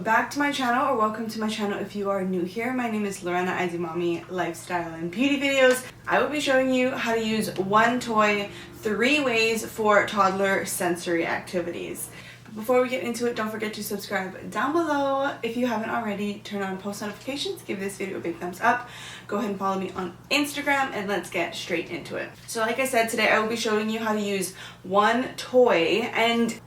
welcome back to my channel, or welcome to my channel if you are new here. My name is Lorena. I do mommy, lifestyle, and beauty videos. I will be showing you how to use one toy 3 ways for toddler sensory activities. But before we get into it, don't forget to subscribe down below. If you haven't already, turn on post notifications, give this video a big thumbs up. Go ahead and follow me on Instagram, and let's get straight into it. So like I said, today I will be showing you how to use one toy, and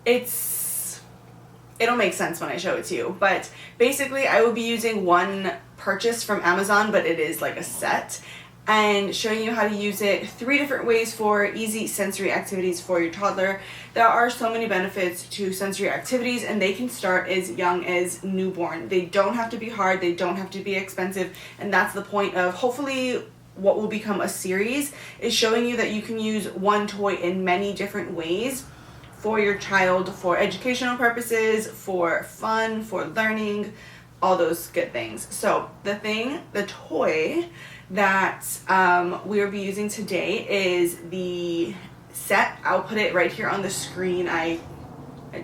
it'll make sense when I show it to you, but basically I will be using one purchase from Amazon, but it is like a set, and showing you how to use it 3 different ways for easy sensory activities for your toddler. There are so many benefits to sensory activities, and they can start as young as newborn. They don't have to be hard, they don't have to be expensive, and that's the point of hopefully what will become a series, is showing you that you can use one toy in many different ways for your child, for educational purposes, for fun, for learning, all those good things. So the toy that we will be using today is the set. I'll put it right here on the screen. I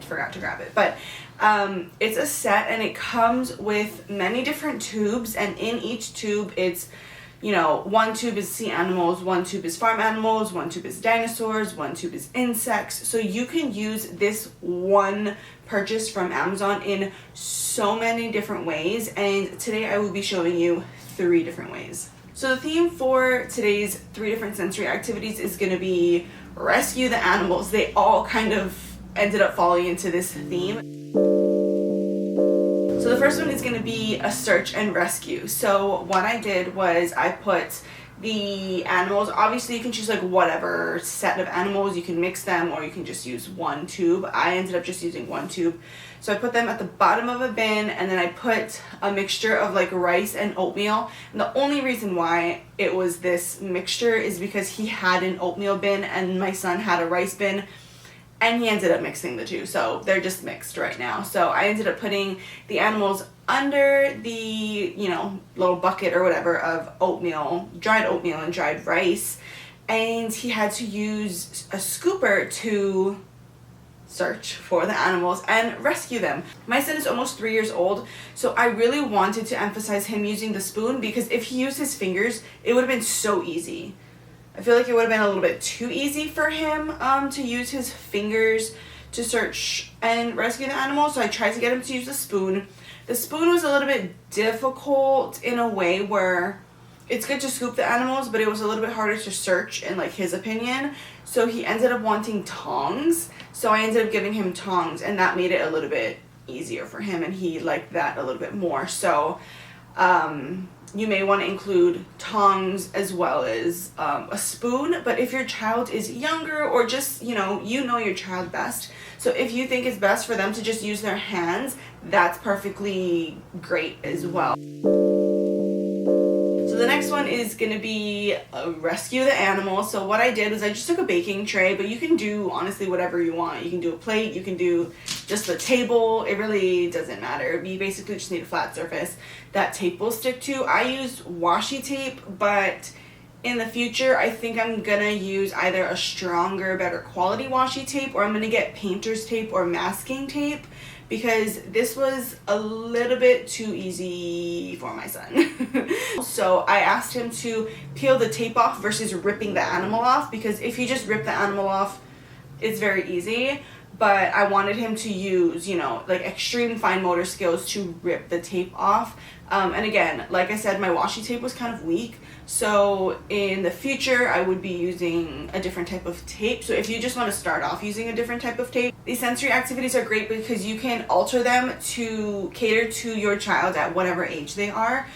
forgot to grab it, but it's a set, and it comes with many different tubes, and in each tube it's, you know, one tube is sea animals, one tube is farm animals, one tube is dinosaurs, one tube is insects. So you can use this one purchase from Amazon in so many different ways, and today I will be showing you 3 different ways. So the theme for today's 3 different sensory activities is going to be rescue the animals. They all kind of ended up falling into this theme. So the first one is going to be a search and rescue. So what I did was I put the animals, obviously you can choose like whatever set of animals, you can mix them, or you can just use one tube. I ended up just using one tube. So I put them at the bottom of a bin, and then I put a mixture of like rice and oatmeal. And the only reason why it was this mixture is because he had an oatmeal bin and my son had a rice bin, and he ended up mixing the 2, so they're just mixed right now. So I ended up putting the animals under the, you know, little bucket or whatever of oatmeal, dried oatmeal and dried rice, and he had to use a scooper to search for the animals and rescue them. My son is almost 3 years old, so I really wanted to emphasize him using the spoon, because if he used his fingers, it would have been so easy. I feel like it would have been a little bit too easy for him to use his fingers to search and rescue the animals, so I tried to get him to use the spoon. The spoon was a little bit difficult in a way where it's good to scoop the animals, but it was a little bit harder to search in like his opinion. So he ended up wanting tongs, so I ended up giving him tongs, and that made it a little bit easier for him, and he liked that a little bit more. So you may want to include tongs as well as a spoon, but if your child is younger, or just, you know your child best, so if you think it's best for them to just use their hands, that's perfectly great as well. So the next one is going to be rescue the animal. So what I did was I just took a baking tray, but you can do honestly whatever you want. You can do a plate, you can do just the table, it really doesn't matter. You basically just need a flat surface that tape will stick to. I used washi tape, but in the future I think I'm gonna use either a stronger, better quality washi tape, or I'm gonna get painter's tape or masking tape, because this was a little bit too easy for my son. So I asked him to peel the tape off versus ripping the animal off, because if you just rip the animal off, it's very easy. But I wanted him to use, you know, like extreme fine motor skills to rip the tape off. And again, like I said, my washi tape was kind of weak. So in the future, I would be using a different type of tape. So if you just want to start off using a different type of tape, these sensory activities are great because you can alter them to cater to your child at whatever age they are.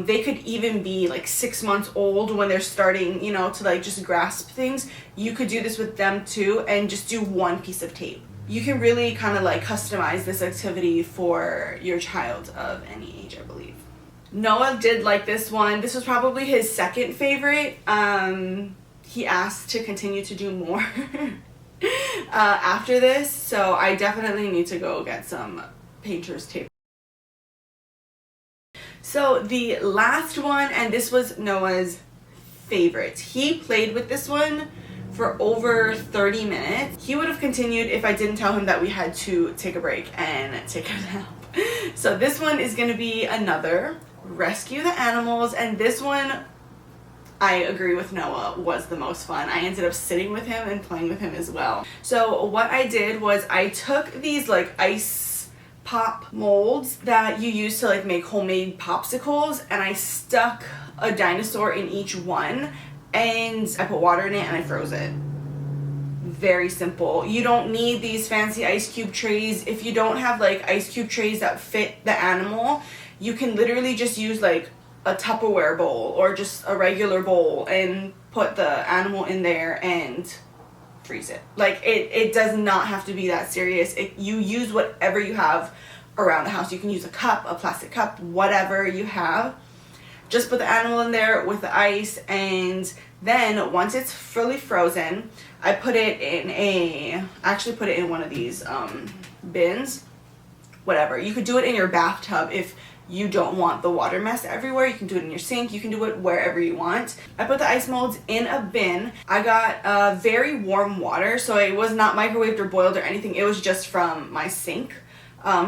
They could even be like 6 months old when they're starting, you know, to like just grasp things. You could do this with them too, and just do one piece of tape. You can really kind of like customize this activity for your child of any age, I believe. Noah did like this one. This was probably his second favorite. He asked to continue to do more after this, so I definitely need to go get some painter's tape. So the last one, and this was Noah's favorite. He played with this one for over 30 minutes. He would have continued if I didn't tell him that we had to take a break and take a nap. So this one is going to be another rescue the animals, and this one, I agree with Noah, was the most fun. I ended up sitting with him and playing with him as well. So what I did was I took these like ice pop molds that you use to like make homemade popsicles, and I stuck a dinosaur in each one, and I put water in it and I froze it. Very simple. You don't need these fancy ice cube trays. If you don't have like ice cube trays that fit the animal, you can literally just use like a Tupperware bowl or just a regular bowl and put the animal in there and freeze it. Like it does not have to be that serious. You use whatever you have around the house. You can use a cup, a plastic cup, whatever you have. Just put the animal in there with the ice, and then once it's fully frozen, I put it in actually put it in one of these bins. Whatever. You could do it in your bathtub if you don't want the water mess everywhere. You can do it in your sink. You can do it wherever you want. I put the ice molds in a bin. I got very warm water, so it was not microwaved or boiled or anything. It was just from my sink.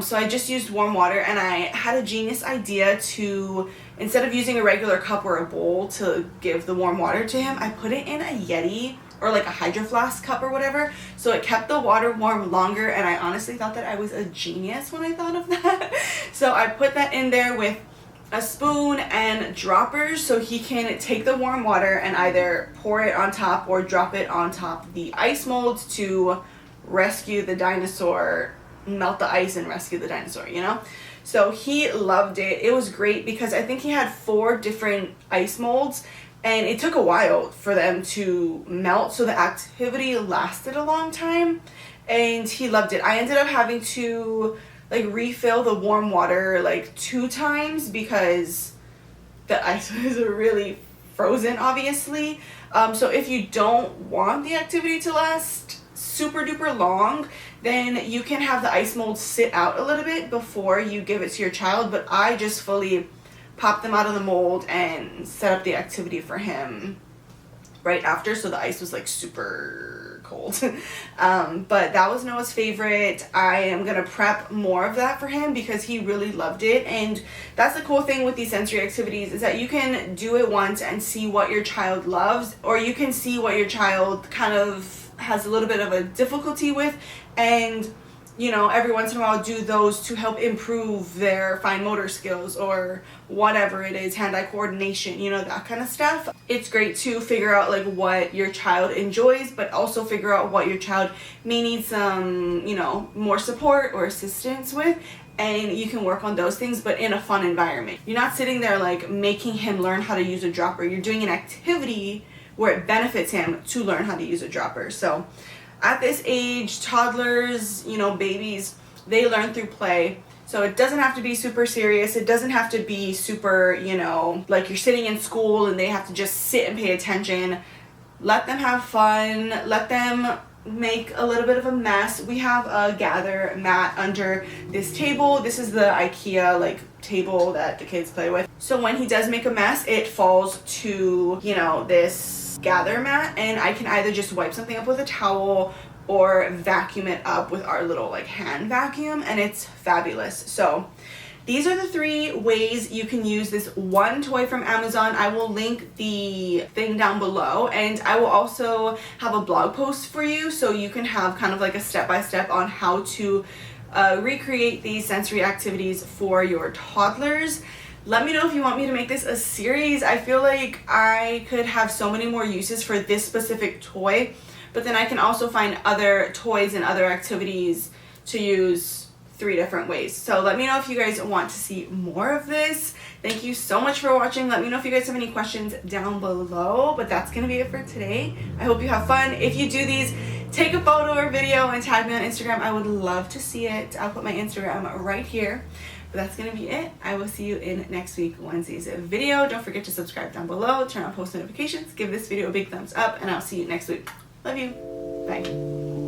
So I just used warm water, and I had a genius idea to, instead of using a regular cup or a bowl to give the warm water to him, I put it in a Yeti or like a Hydro Flask cup or whatever, so it kept the water warm longer, and I honestly thought that I was a genius when I thought of that. So I put that in there with a spoon and droppers, so he can take the warm water and either pour it on top or drop it on top the ice molds to rescue the dinosaur, melt the ice and rescue the dinosaur, you know? So he loved it. It was great because I think he had 4 different ice molds, and it took a while for them to melt, so the activity lasted a long time, and he loved it. I ended up having to like refill the warm water like 2 times because the ice was really frozen, obviously. So if you don't want the activity to last super duper long, then you can have the ice mold sit out a little bit before you give it to your child, but I just fully popped them out of the mold and set up the activity for him right after, so the ice was like super cold. But that was Noah's favorite. I am gonna prep more of that for him because he really loved it, and that's the cool thing with these sensory activities is that you can do it once and see what your child loves, or you can see what your child kind of has a little bit of a difficulty with, and you know, every once in a while do those to help improve their fine motor skills or whatever it is, hand-eye coordination, you know, that kind of stuff. It's great to figure out like what your child enjoys, but also figure out what your child may need some, you know, more support or assistance with, and you can work on those things, but in a fun environment. You're not sitting there like making him learn how to use a dropper. You're doing an activity where it benefits him to learn how to use a dropper. So at this age, toddlers, you know, babies, they learn through play. So it doesn't have to be super serious. It doesn't have to be super, you know, like you're sitting in school and they have to just sit and pay attention. Let them have fun. Let them make a little bit of a mess. We have a gather mat under this table. This is the IKEA like table that the kids play with. So when he does make a mess, it falls to, you know, this gather mat, and I can either just wipe something up with a towel or vacuum it up with our little like hand vacuum, and it's fabulous. So these are the 3 ways you can use this one toy from Amazon. I will link the thing down below, and I will also have a blog post for you so you can have kind of like a step-by-step on how to recreate these sensory activities for your toddlers. Let me know if you want me to make this a series. I feel like I could have so many more uses for this specific toy, but then I can also find other toys and other activities to use 3 different ways. So let me know if you guys want to see more of this. Thank you so much for watching. Let me know if you guys have any questions down below, but that's gonna be it for today. I hope you have fun. If you do these, take a photo or video and tag me on Instagram. I would love to see it. I'll put my Instagram right here. But that's gonna be it. I will see you in next week Wednesday's video. Don't forget to subscribe down below, turn on post notifications, give this video a big thumbs up, and I'll see you next week. Love you. Bye.